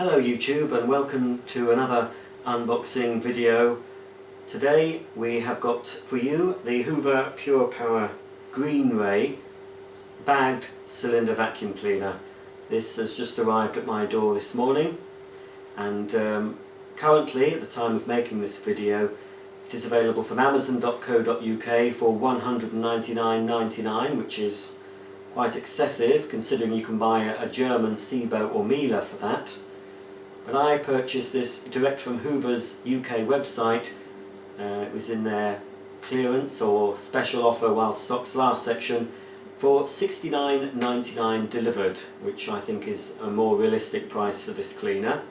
Hello YouTube, and welcome to another unboxing video. Today we have got for you the Hoover Purepower Green Ray bagged cylinder vacuum cleaner. This has just arrived at my door this morning, and currently at the time of making this video it is available from amazon.co.uk for £199.99, which is quite excessive considering you can buy a German Sibo or Miele for that. But I purchased this direct from Hoover's UK website. It was in their clearance or special offer while stocks last section for £69.99 delivered, which I think is a more realistic price for this cleaner.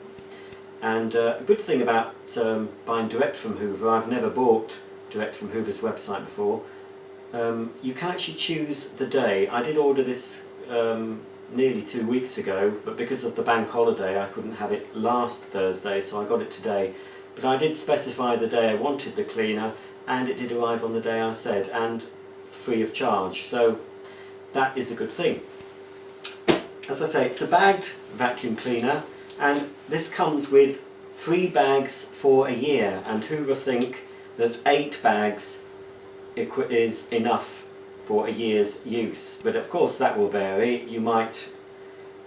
And a good thing about buying direct from Hoover, I've never bought direct from Hoover's website before, you can actually choose the day. I did order this nearly 2 weeks ago, but because of the bank holiday I couldn't have it last Thursday, so I got it today. But I did specify the day I wanted the cleaner, and it did arrive on the day I said, and free of charge, so that is a good thing. As I say, it's a bagged vacuum cleaner, and this comes with 3 bags for a year, and Hoover think that 8 bags is enough for a year's use, but of course that will vary. You might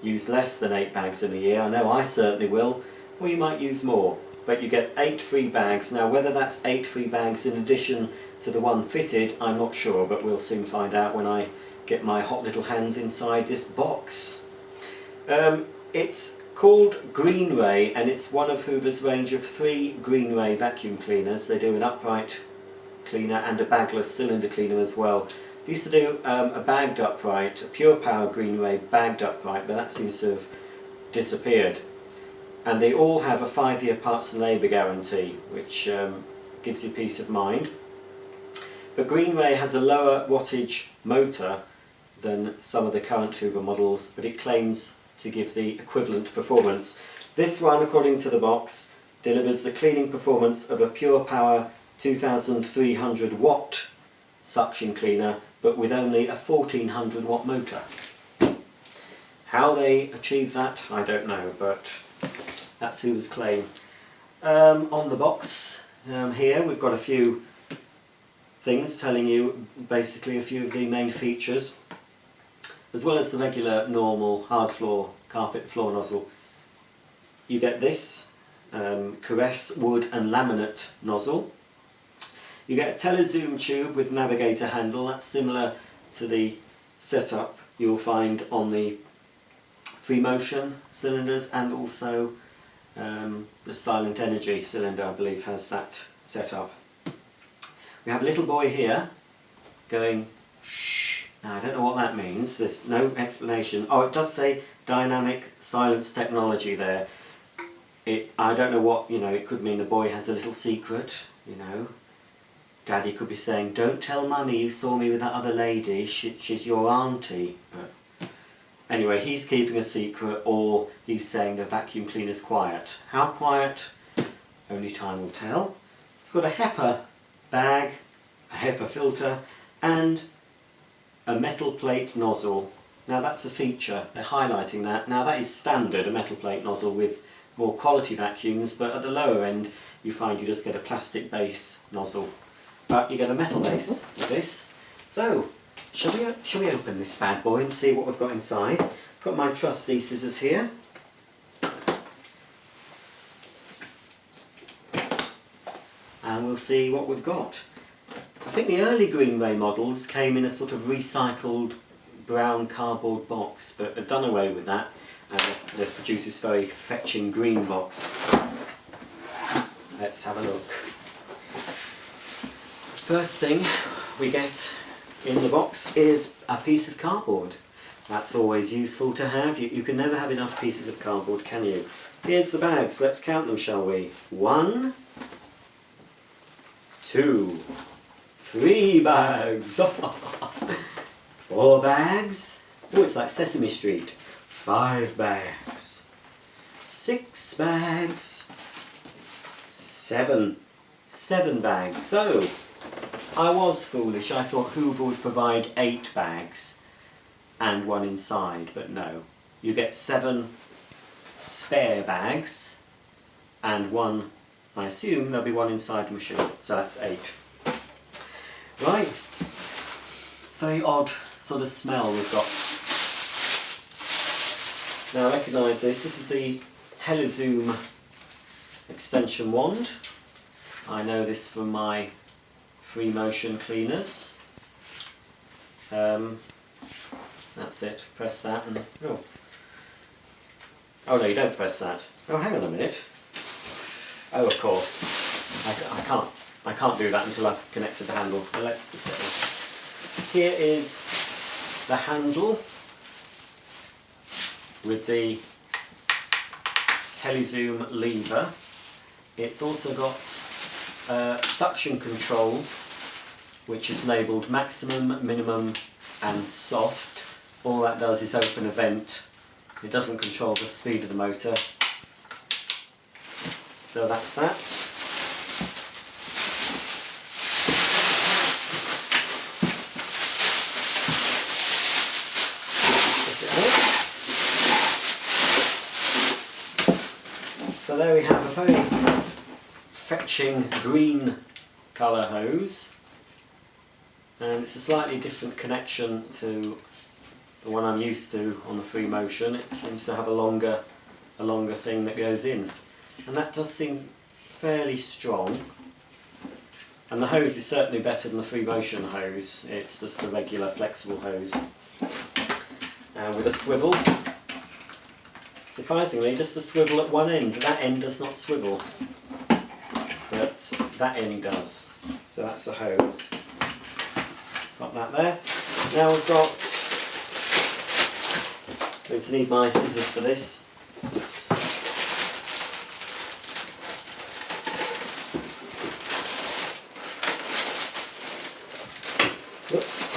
use less than 8 bags in a year, I know I certainly will, or you might use more, but you get 8 free bags. Now whether that's 8 free bags in addition to the one fitted, I'm not sure, but we'll soon find out when I get my hot little hands inside this box. It's called Green Ray, and it's one of Hoover's range of 3 Green Ray vacuum cleaners. They do an upright cleaner and a bagless cylinder cleaner as well. They used to do a bagged upright, a Purepower Green Ray bagged upright, but that seems to have disappeared. And they all have a 5-year parts and labour guarantee, which gives you peace of mind. But Green Ray has a lower wattage motor than some of the current Hoover models, but it claims to give the equivalent performance. This one, according to the box, delivers the cleaning performance of a Purepower 2300 watt suction cleaner, but with only a 1400 watt motor. How they achieve that, I don't know, but that's Hoover's claim. On the box here we've got a few things telling you basically a few of the main features, as well as the regular normal hard floor carpet floor nozzle. You get this caress wood and laminate nozzle. You get a telezoom tube with navigator handle. That's similar to the setup you'll find on the free motion cylinders, and also the silent energy cylinder, I believe, has that setup. We have a little boy here going shh. Now I don't know what that means, there's no explanation. Oh, it does say dynamic silence technology there. I don't know what, it could mean the boy has a little secret, Daddy could be saying, don't tell Mummy you saw me with that other lady, she's your auntie. But anyway, he's keeping a secret, or he's saying the vacuum cleaner's quiet. How quiet? Only time will tell. It's got a HEPA bag, a HEPA filter, and a metal plate nozzle. Now that's a feature, they're highlighting that. Now that is standard, a metal plate nozzle with more quality vacuums, but at the lower end you find you just get a plastic base nozzle. But you get a metal base with this. So, shall we open this bad boy and see what we've got inside? Got my trusty scissors here. And we'll see what we've got. I think the early Green Ray models came in a sort of recycled brown cardboard box, but they've done away with that and they've produced this very fetching green box. Let's have a look. First thing we get in the box is a piece of cardboard. That's always useful to have. You can never have enough pieces of cardboard, can you? Here's the bags. Let's count them, shall we? 1, 2, 3 bags. 4 bags. Oh, it's like Sesame Street. 5 bags. 6 bags. 7 bags. So, I was foolish. I thought Hoover would provide 8 bags and one inside, but no. You get 7 spare bags, and one, I assume there'll be one inside the machine, so that's 8. Right, very odd sort of smell we've got. Now I recognise this is the Telezoom extension wand. I know this from my free motion cleaners. That's it, press that and oh no, you don't press that. Oh, hang on a minute. Oh, of course. I can't do that until I've connected the handle. Well, let's just get this. Here is the handle with the Telezoom lever. It's also got suction control, which is labelled maximum, minimum and soft. All that does is open a vent. It doesn't control the speed of the motor. So that's that. So there we have a very fetching green colour hose, and it's a slightly different connection to the one I'm used to on the free motion. It seems to have a longer thing that goes in, and that does seem fairly strong. And the hose is certainly better than the free motion hose. It's just a regular flexible hose with a swivel. Surprisingly, just a swivel at one end. That end does not swivel, but that end does. So that's the hose. Got that there. Now we've got, I'm going to need my scissors for this. Whoops.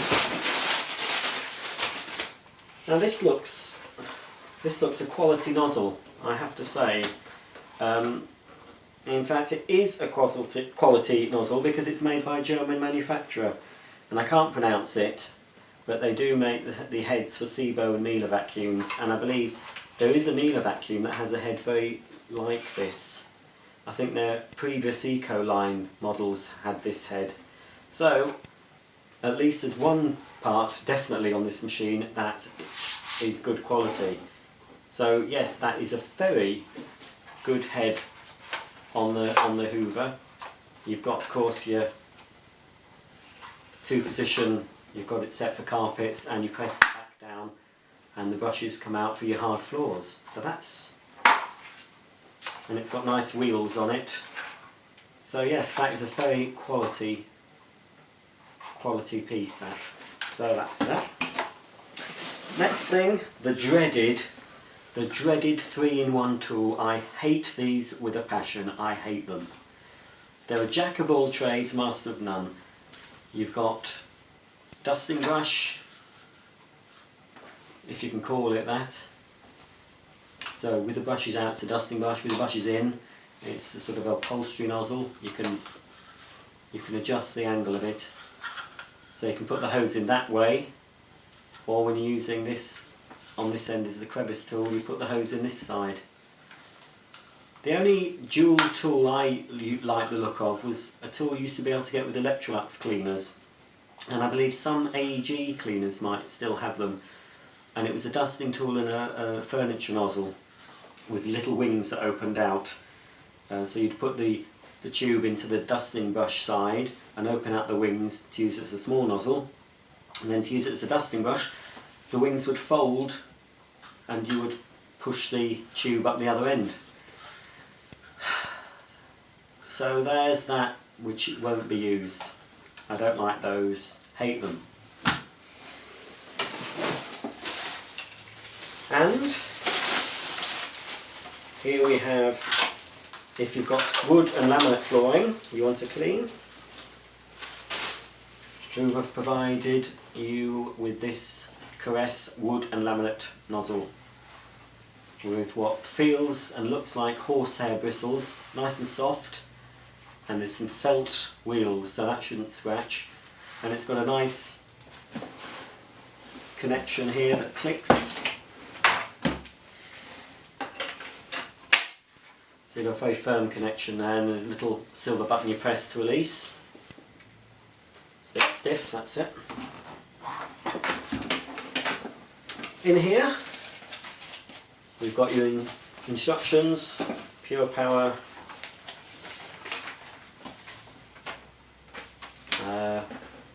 Now this looks a quality nozzle, I have to say. In fact, it is a quality nozzle because it's made by a German manufacturer, and I can't pronounce it, but they do make the heads for Sibo and Miele vacuums, and I believe there is a Miele vacuum that has a head very like this. I think their previous Eco line models had this head. So at least there's one part definitely on this machine that is good quality. So yes, that is a very good head on the Hoover. You've got, of course, your 2-position. You've got it set for carpets, and you press back down, and the brushes come out for your hard floors. So that's, and it's got nice wheels on it. So yes, that is a very quality piece. That. So that's that. Next thing, the dreaded 3-in-1 tool. I hate these with a passion. I hate them. They're a jack of all trades, master of none. You've got dusting brush, if you can call it that. So with the brushes out, it's a dusting brush. With the brushes in, it's a sort of upholstery nozzle. You can adjust the angle of it. So you can put the hose in that way, or when you're using this, on this end is the crevice tool, you put the hose in this side. The only dual tool I like the look of was a tool you used to be able to get with Electrolux cleaners, and I believe some AEG cleaners might still have them, and it was a dusting tool and a furniture nozzle with little wings that opened out. So you'd put the tube into the dusting brush side and open out the wings to use it as a small nozzle, and then to use it as a dusting brush, the wings would fold and you would push the tube up the other end. So there's that, which won't be used. I don't like those, hate them. And here we have, if you've got wood and laminate flooring you want to clean, Hoover have provided you with this Caress wood and laminate nozzle with what feels and looks like horsehair bristles, nice and soft, and there's some felt wheels, so that shouldn't scratch, and it's got a nice connection here that clicks. So you've got a very firm connection there, and the little silver button you press to release. It's a bit stiff, that's it. In here we've got your instructions, Pure Power,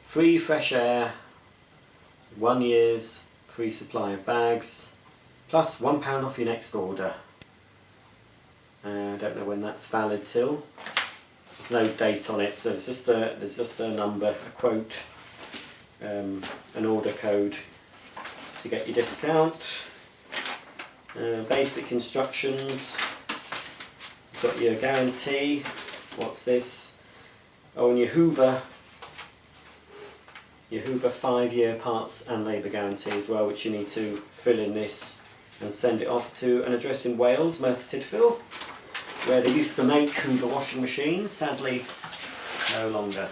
free fresh air, 1 year's free supply of bags, plus £1 off your next order. I don't know when that's valid till. There's no date on it, so it's just there's just a number, a quote, an order code to get your discount. Basic instructions. You've got your guarantee. What's this? Oh, and your Hoover 5-year parts and labour guarantee as well, which you need to fill in this and send it off to an address in Wales, Merthyr Tydfil, where they used to make Hoover washing machines, sadly no longer.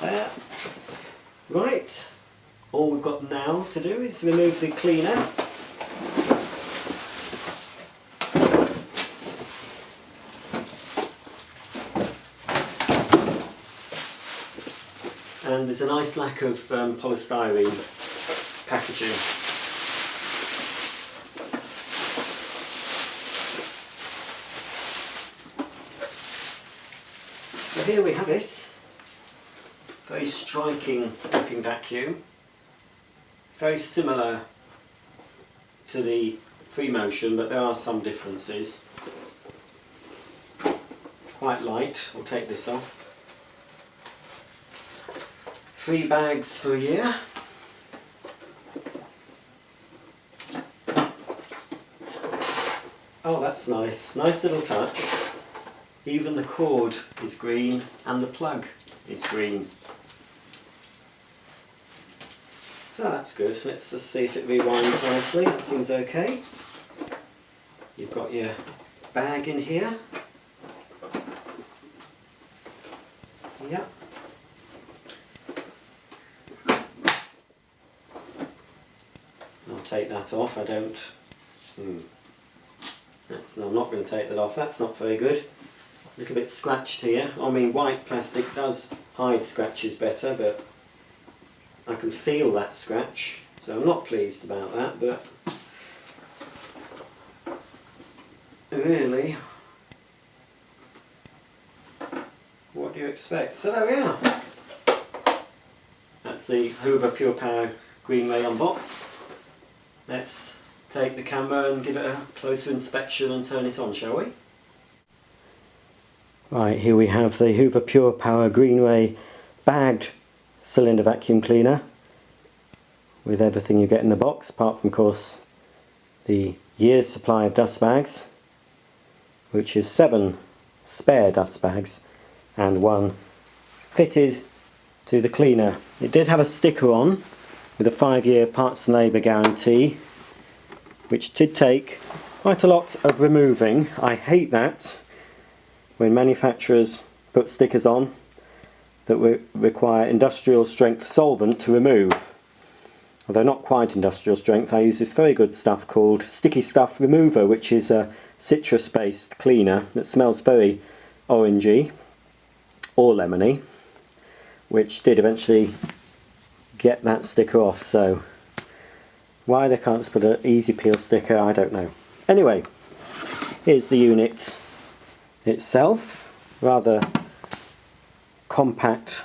There. Right, all we've got now to do is remove the cleaner. And there's a nice lack of polystyrene packaging. So here we have it. Very striking looking vacuum. Very similar to the free motion, but there are some differences. Quite light. We'll take this off. 3 bags for a year. Oh, that's nice. Nice little touch. Even the cord is green and the plug is green. So that's good. Let's just see if it rewinds nicely. That seems okay. You've got your bag in here. Yep. I'll take that off. I don't. I'm not going to take that off. That's not very good. A little bit scratched here. I mean, white plastic does hide scratches better, but I can feel that scratch, so I'm not pleased about that. But really, what do you expect? So there we are. That's the Hoover Purepower Green Ray unboxed. Let's take the camera and give it a closer inspection and turn it on, shall we? Right, here we have the Hoover Purepower Green Ray bagged cylinder vacuum cleaner with everything you get in the box, apart from, of course, the year's supply of dust bags, which is 7 spare dust bags and 1 fitted to the cleaner. It did have a sticker on with a 5-year parts and labour guarantee, which did take quite a lot of removing. I hate that when manufacturers put stickers on that require industrial strength solvent to remove. Although not quite industrial strength, I use this very good stuff called Sticky Stuff Remover, which is a citrus based cleaner that smells very orangey or lemony, which did eventually get that sticker off. So why they can't just put an easy peel sticker, I don't know. Anyway, here's the unit itself. Rather compact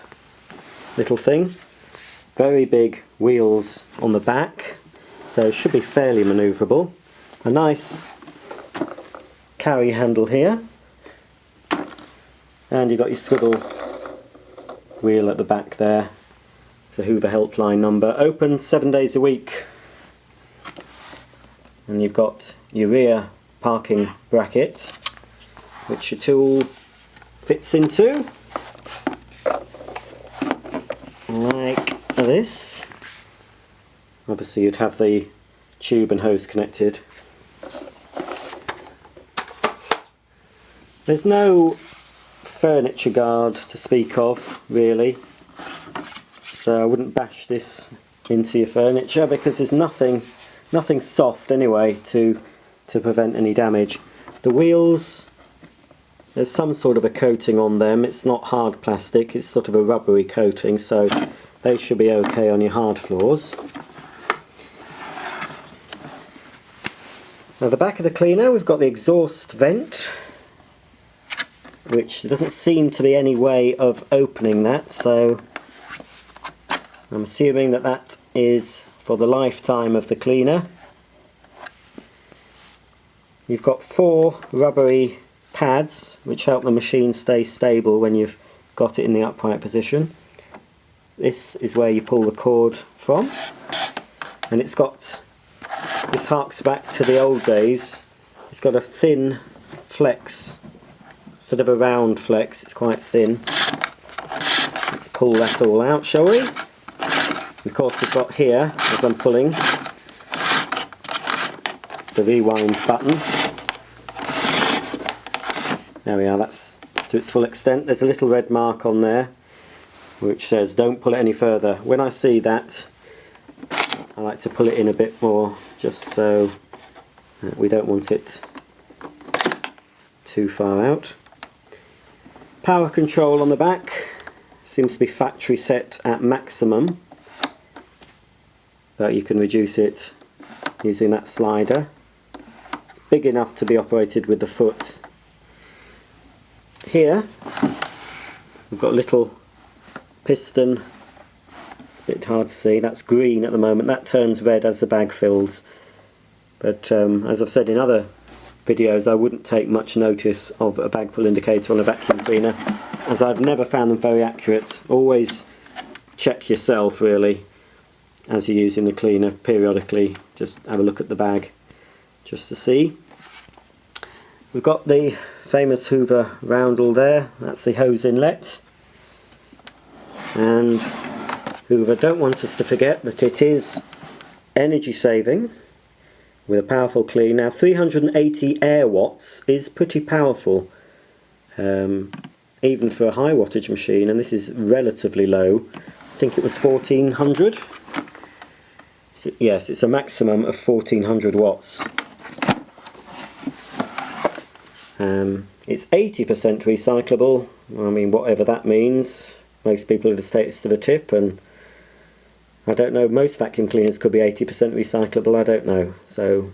little thing. Very big wheels on the back, so it should be fairly manoeuvrable. A nice carry handle here, and you've got your swivel wheel at the back there. It's a Hoover helpline number. Open 7 days a week. And you've got your rear parking bracket, which your tool fits into, like this. Obviously you'd have the tube and hose connected. There's no furniture guard to speak of, really, so I wouldn't bash this into your furniture because there's nothing soft anyway to prevent any damage. The wheels, there's some sort of a coating on them. It's not hard plastic, it's sort of a rubbery coating, so they should be okay on your hard floors. Now the back of the cleaner, we've got the exhaust vent, which there doesn't seem to be any way of opening that, so I'm assuming that that is for the lifetime of the cleaner. You've got 4 rubbery pads which help the machine stay stable when you've got it in the upright position. This is where you pull the cord from, and it's got, this harks back to the old days, it's got a thin flex instead of a round flex, it's quite thin. Let's pull that all out, shall we? And of course we've got here, as I'm pulling, the rewind button. There we are, that's to its full extent. There's a little red mark on there which says don't pull it any further. When I see that, I like to pull it in a bit more, just so we don't want it too far out. Power control on the back seems to be factory set at maximum, but you can reduce it using that slider. It's big enough to be operated with the foot. Here we've got a little piston, it's a bit hard to see, that's green at the moment, that turns red as the bag fills, but as I've said in other videos, I wouldn't take much notice of a bag fill indicator on a vacuum cleaner, as I've never found them very accurate. Always check yourself really as you're using the cleaner periodically, just have a look at the bag just to see. We've got the famous Hoover roundel there, that's the hose inlet, and Hoover don't want us to forget that it is energy saving with a powerful clean. Now 380 air watts is pretty powerful, even for a high wattage machine, and this is relatively low. I think it was 1400. Yes, it's a maximum of 1400 watts. It's 80% recyclable. I mean, whatever that means. Most people would have stated to the tip, and I don't know, most vacuum cleaners could be 80% recyclable, I don't know. So,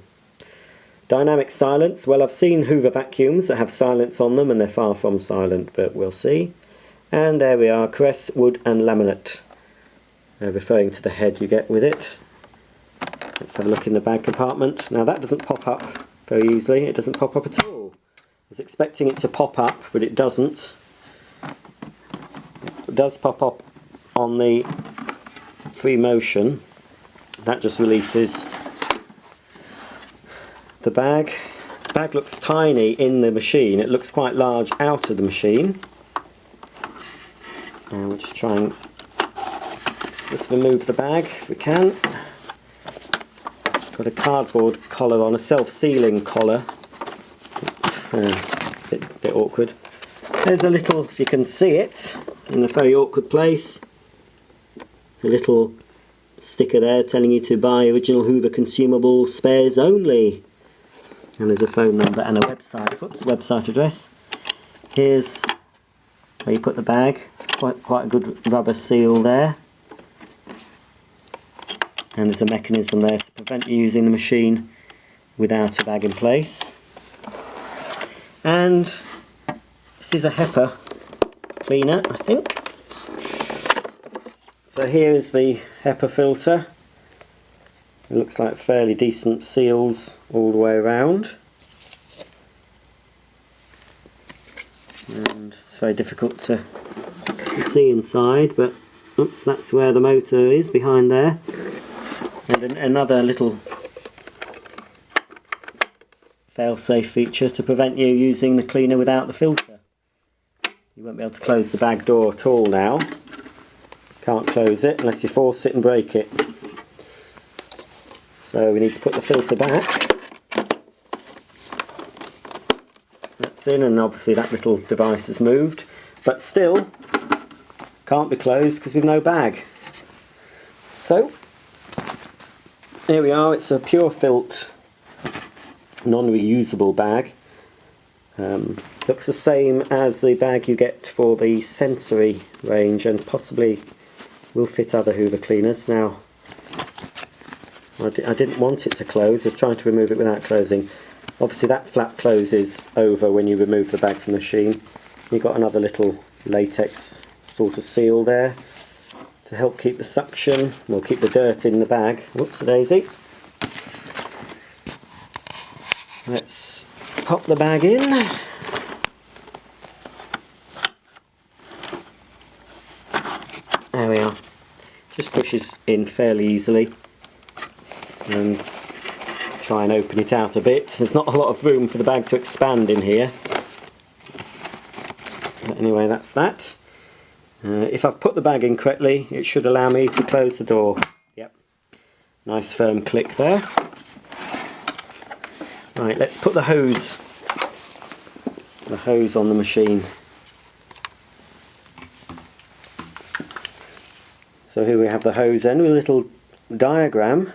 dynamic silence, well, I've seen Hoover vacuums that have silence on them and they're far from silent, but we'll see. And there we are, caress, wood and laminate, referring to the head you get with it. Let's have a look in the bag compartment. Now that doesn't pop up very easily, it doesn't pop up at all. I was expecting it to pop up, but it doesn't. It does pop up on the free motion. That just releases the bag. The bag looks tiny in the machine, it looks quite large out of the machine. And we'll just try and let's remove the bag if we can. It's got a cardboard collar on, a self-sealing collar. Bit awkward. There's a little, if you can see it, in a very awkward place. There's a little sticker there telling you to buy original Hoover consumable spares only. And there's a phone number and a website address. Here's where you put the bag. It's quite a good rubber seal there. And there's a mechanism there to prevent you using the machine without a bag in place. And this is a HEPA cleaner, I think. So here is the HEPA filter. It looks like fairly decent seals all the way around. And it's very difficult to see inside, but oops, that's where the motor is, behind there. And another little fail-safe feature to prevent you using the cleaner without the filter. You won't be able to close the bag door at all now. Can't close it unless you force it and break it. So we need to put the filter back. That's in, and obviously that little device has moved, but still can't be closed because we've no bag. So here we are, it's a Pure Filt non-reusable bag. Looks the same as the bag you get for the sensory range, and possibly will fit other Hoover cleaners. Now, I didn't want it to close. I was trying to remove it without closing. Obviously that flap closes over when you remove the bag from the machine. You've got another little latex sort of seal there to help keep the suction, or keep the dirt in the bag. Whoops a daisy. Let's pop the bag in. There we are. Just pushes in fairly easily, and try and open it out a bit. There's not a lot of room for the bag to expand in here. But anyway, that's that. If I've put the bag in correctly, it should allow me to close the door. Yep. Nice firm click there. Right, let's put the hose on the machine. So here we have the hose end with a little diagram.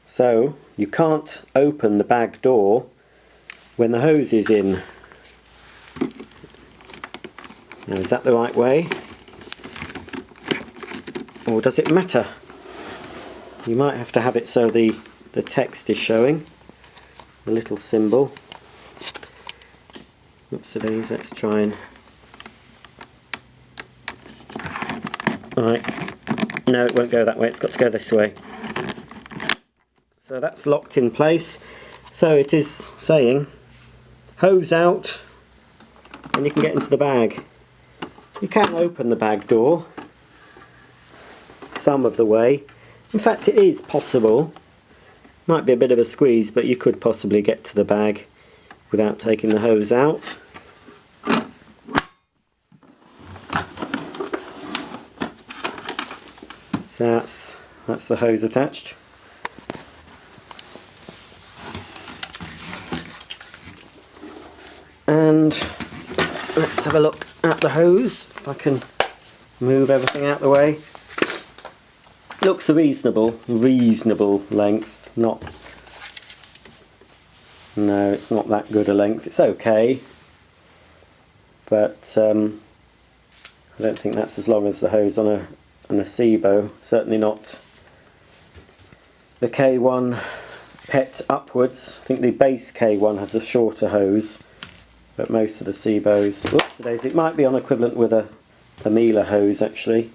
So you can't open the bag door when the hose is in. Now, is that the right way? Or does it matter? You might have to have it so the text is showing, the little symbol. Oops, let's try and... Right, no, it won't go that way, it's got to go this way. So that's locked in place. So it is saying, hose out, and you can get into the bag. You can open the bag door some of the way. In fact, it is possible. Might be a bit of a squeeze, but you could possibly get to the bag without taking the hose out. So that's the hose attached. And let's have a look at the hose, if I can move everything out of the way. Looks a reasonable length. No, it's not that good a length. It's okay, but I don't think that's as long as the hose on a SIBO. Certainly not the K1 PET upwards. I think the base K1 has a shorter hose, but most of the SIBOs, whoops, it might be on equivalent with a Miele hose actually,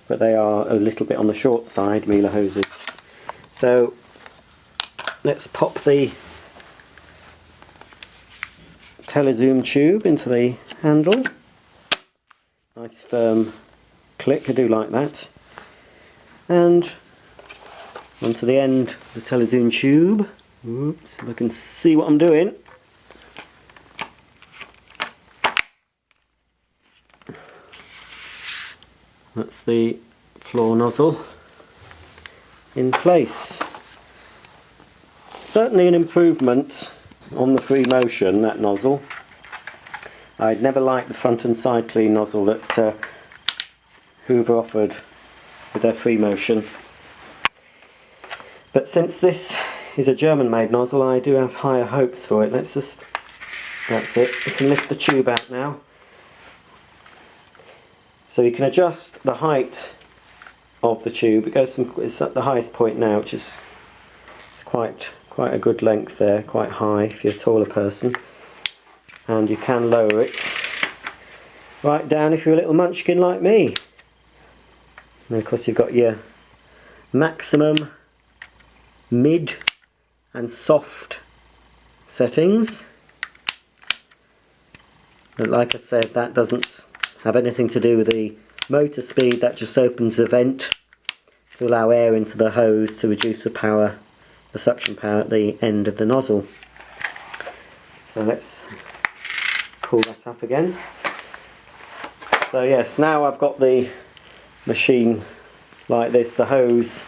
but they are a little bit on the short side, Miele hoses. So let's pop the telezoom tube into the handle. Nice firm click, I do like that. And onto the end of the telezoom tube. Oops, if I can see what I'm doing. That's the floor nozzle in place. Certainly an improvement on the free motion, that nozzle. I'd never liked the front and side clean nozzle that Hoover offered with their free motion. But since this is a German made nozzle, I do have higher hopes for it. That's it. You can lift the tube out now. So you can adjust the height of the tube. It goes from, it's at the highest point now, which is quite a good length there, quite high if you're a taller person. And you can lower it right down if you're a little munchkin like me. And of course you've got your maximum, mid and soft settings. But like I said, that doesn't have anything to do with the motor speed. That just opens the vent to allow air into the hose to reduce the power, the suction power at the end of the nozzle. So let's pull that up again. So yes, now I've got the machine like this. The hose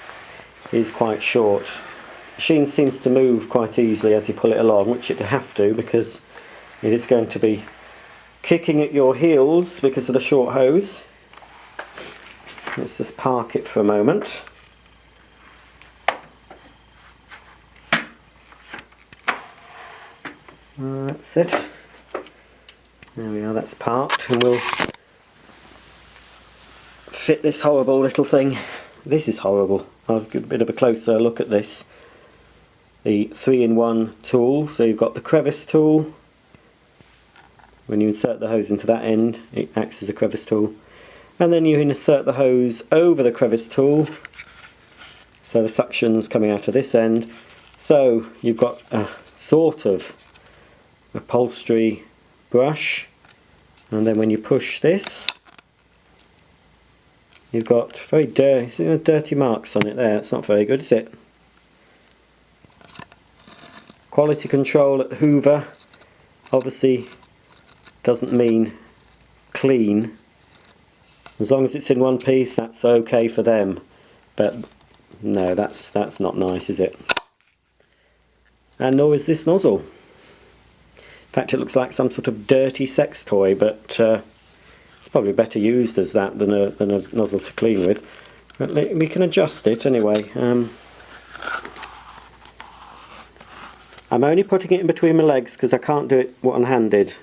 is quite short. The machine seems to move quite easily as you pull it along, which it have to, because it is going to be kicking at your heels because of the short hose. Let's just park it for a moment. That's it. There we are, that's parked, and we'll fit this horrible little thing. This is horrible. I'll give a bit of a closer look at this. The 3-in-1 tool, so you've got the crevice tool. When you insert the hose into that end, it acts as a crevice tool. And then you insert the hose over the crevice tool, so the suction's coming out of this end. So you've got a sort of upholstery brush, and then when you push this, you've got very dirty marks on it there. It's not very good, is it? Quality control at Hoover obviously doesn't mean clean. As long as it's in one piece, that's okay for them. But no, that's not nice, is it? And nor is this nozzle. In fact, it looks like some sort of dirty sex toy, but it's probably better used as that than a nozzle to clean with. But we can adjust it anyway. I'm only putting it in between my legs because I can't do it one-handed.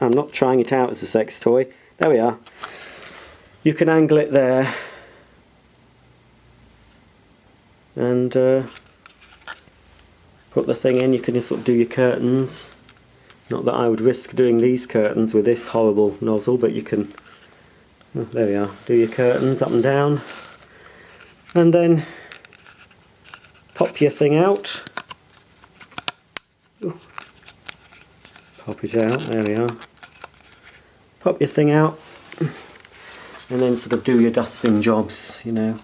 I'm not trying it out as a sex toy. There we are. You can angle it there and put the thing in. You can just sort of do your curtains. Not that I would risk doing these curtains with this horrible nozzle, but you can, oh, there we are, do your curtains up and down, and then pop your thing out. Ooh. Pop it out, there we are. Pop your thing out, and then sort of do your dusting jobs, you know.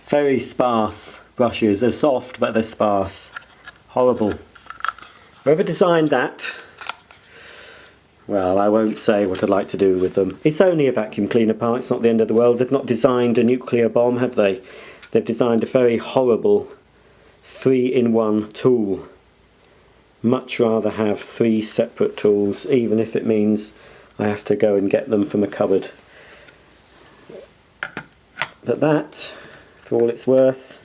Very sparse brushes. They're soft, but they're sparse. Horrible. Whoever designed that, well, I won't say what I'd like to do with them. It's only a vacuum cleaner part, it's not the end of the world. They've not designed a nuclear bomb, have they? They've designed a very horrible 3-in-1 tool. Much rather have 3 separate tools, even if it means I have to go and get them from a cupboard. But that, for all it's worth,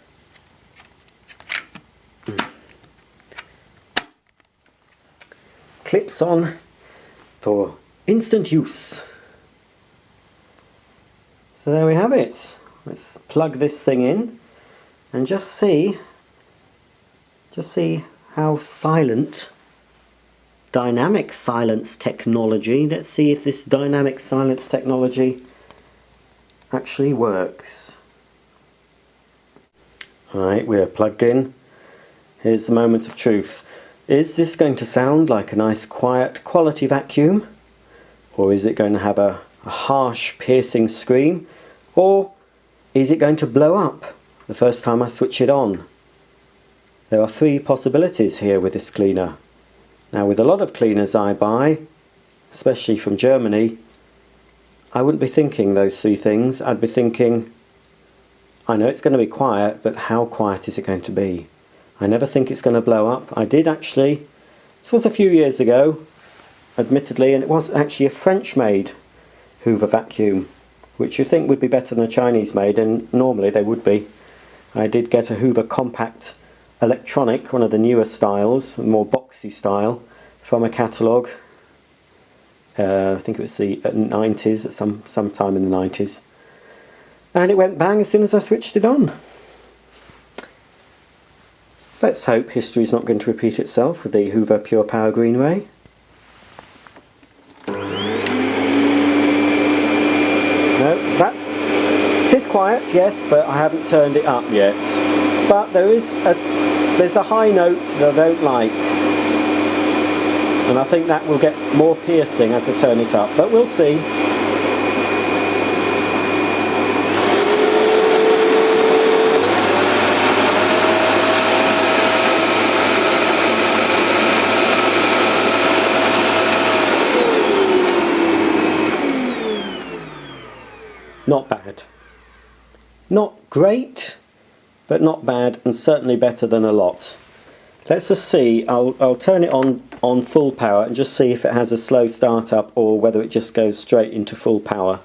clips on for instant use. So there we have it. Let's plug this thing in and just see how silent dynamic silence technology, let's see if this dynamic silence technology actually works. Alright, we're plugged in. Here's the moment of truth. Is this going to sound like a nice quiet quality vacuum, or is it going to have a harsh piercing scream, or is it going to blow up the first time I switch it on? There are 3 possibilities here with this cleaner. Now, with a lot of cleaners I buy, especially from Germany, I wouldn't be thinking those 3 things. I'd be thinking, I know it's going to be quiet, but how quiet is it going to be? I never think it's going to blow up. I did actually, this was a few years ago, admittedly, and it was actually a French-made Hoover vacuum, which you'd think would be better than a Chinese-made, and normally they would be. I did get a Hoover Compact Electronic, one of the newer styles, more boxy style, from a catalogue. I think it was the 90s, some time in the 90s. And it went bang as soon as I switched it on. Let's hope history's not going to repeat itself with the Hoover Purepower Green Ray. No, it is quiet, yes, but I haven't turned it up yet. But there's a high note that I don't like, and I think that will get more piercing as I turn it up, but we'll see. Not bad. Not great, but not bad, and certainly better than a lot. Let's just see. I'll turn it on full power and just see if it has a slow start up or whether it just goes straight into full power.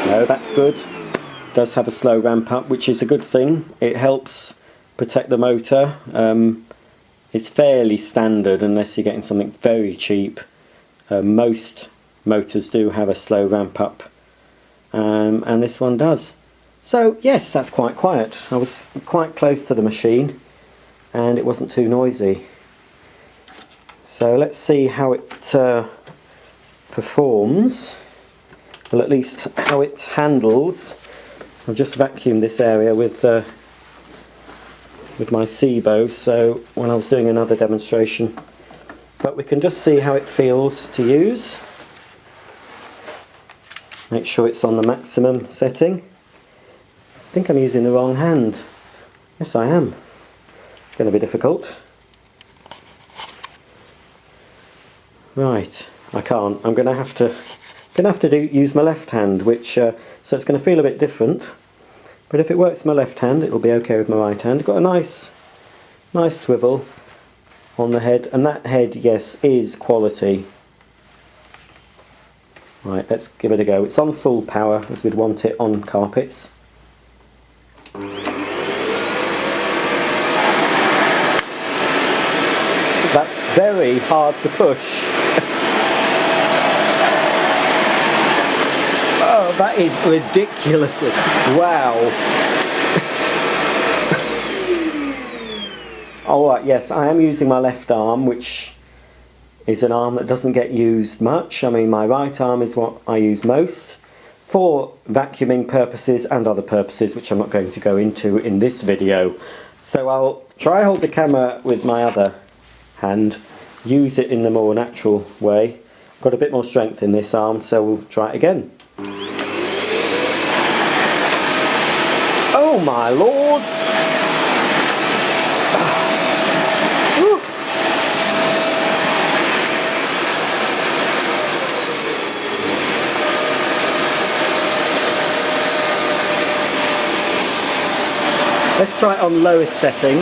No, that's good. does have a slow ramp up, which is a good thing. It helps protect the motor. It's fairly standard unless you're getting something very cheap. Most motors do have a slow ramp up, and this one does. So yes, that's quite quiet. I was quite close to the machine and it wasn't too noisy. So let's see how it performs, well, at least how it handles. I've just vacuumed this area with my SIBO, so when I was doing another demonstration, but we can just see how it feels to use. Make sure it's on the maximum setting. I think I'm using the wrong hand. Yes, I am. It's going to be difficult. Right, I can't. I'm going to have to use my left hand, which so it's going to feel a bit different. But if it works with my left hand, it'll be okay with my right hand. Got a nice swivel on the head, and that head, yes, is quality. Right, let's give it a go. It's on full power, as we'd want it on carpets. That's very hard to push. Oh, that is ridiculous. Wow. Alright, yes, I am using my left arm, which is an arm that doesn't get used much. I mean, my right arm is what I use most for vacuuming purposes and other purposes, which I'm not going to go into in this video. So I'll try hold the camera with my other hand, use it in the more natural way. Got a bit more strength in this arm, so we'll try it again. Oh my lord! Let's try it on lowest setting.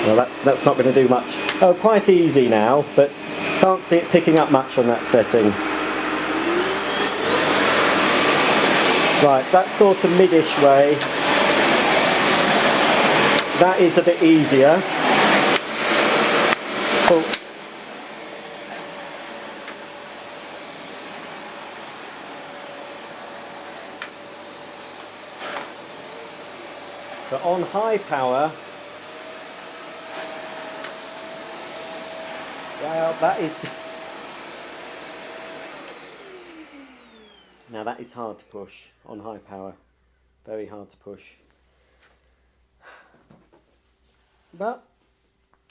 Well, that's not going to do much. Oh, quite easy now, but can't see it picking up much on that setting. Right, that sort of mid-ish way. That is a bit easier. Oh. But on high power, well, that is... Now that is hard to push on high power. Very hard to push. But,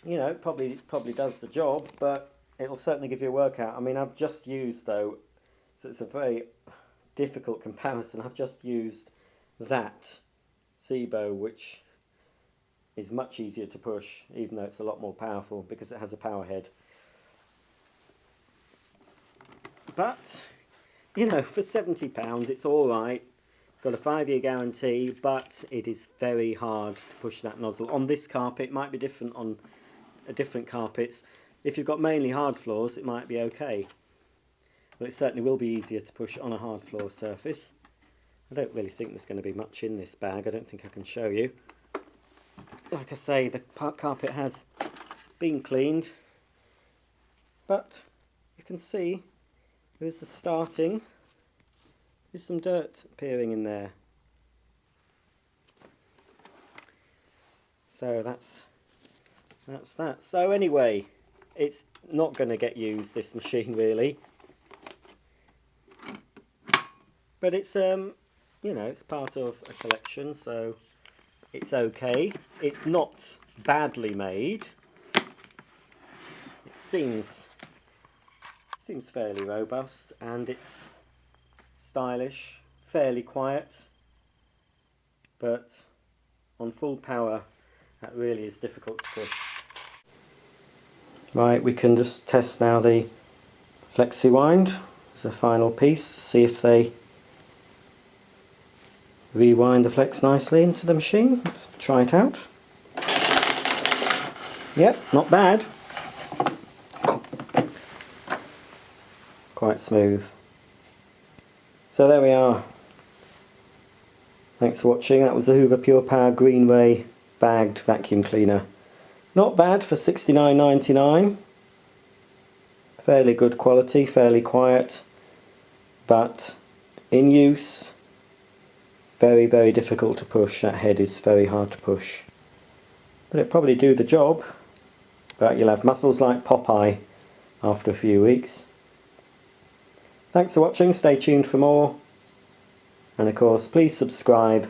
you know, probably does the job, but it'll certainly give you a workout. I mean, I've just used, though, so it's a very difficult comparison, I've just used that SIBO, which is much easier to push, even though it's a lot more powerful because it has a power head. But, you know, for £70 it's alright. Got a 5-year guarantee, but it is very hard to push that nozzle. On this carpet, it might be different on different carpets. If you've got mainly hard floors, it might be okay. But it certainly will be easier to push on a hard floor surface. I don't really think there's going to be much in this bag. I don't think I can show you. Like I say, the carpet has been cleaned, but you can see there's the starting. There's some dirt appearing in there. So that's that. So anyway, it's not going to get used, this machine, really. But it's you know, it's part of a collection, so it's okay. It's not badly made. It seems fairly robust, and it's stylish, fairly quiet, but on full power that really is difficult to push. Right, we can just test now the flexi wind as a final piece, see if they rewind the flex nicely into the machine. Let's try it out. Yep, not bad. Quite smooth. So there we are. Thanks for watching. That was the Hoover Purepower Green Ray bagged vacuum cleaner. Not bad for $69.99. Fairly good quality, fairly quiet, but in use, very, very difficult to push. That head is very hard to push. But it'll probably do the job, but you'll have muscles like Popeye after a few weeks. Thanks for watching, stay tuned for more, and of course please subscribe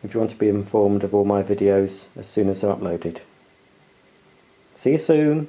if you want to be informed of all my videos as soon as they're uploaded. See you soon!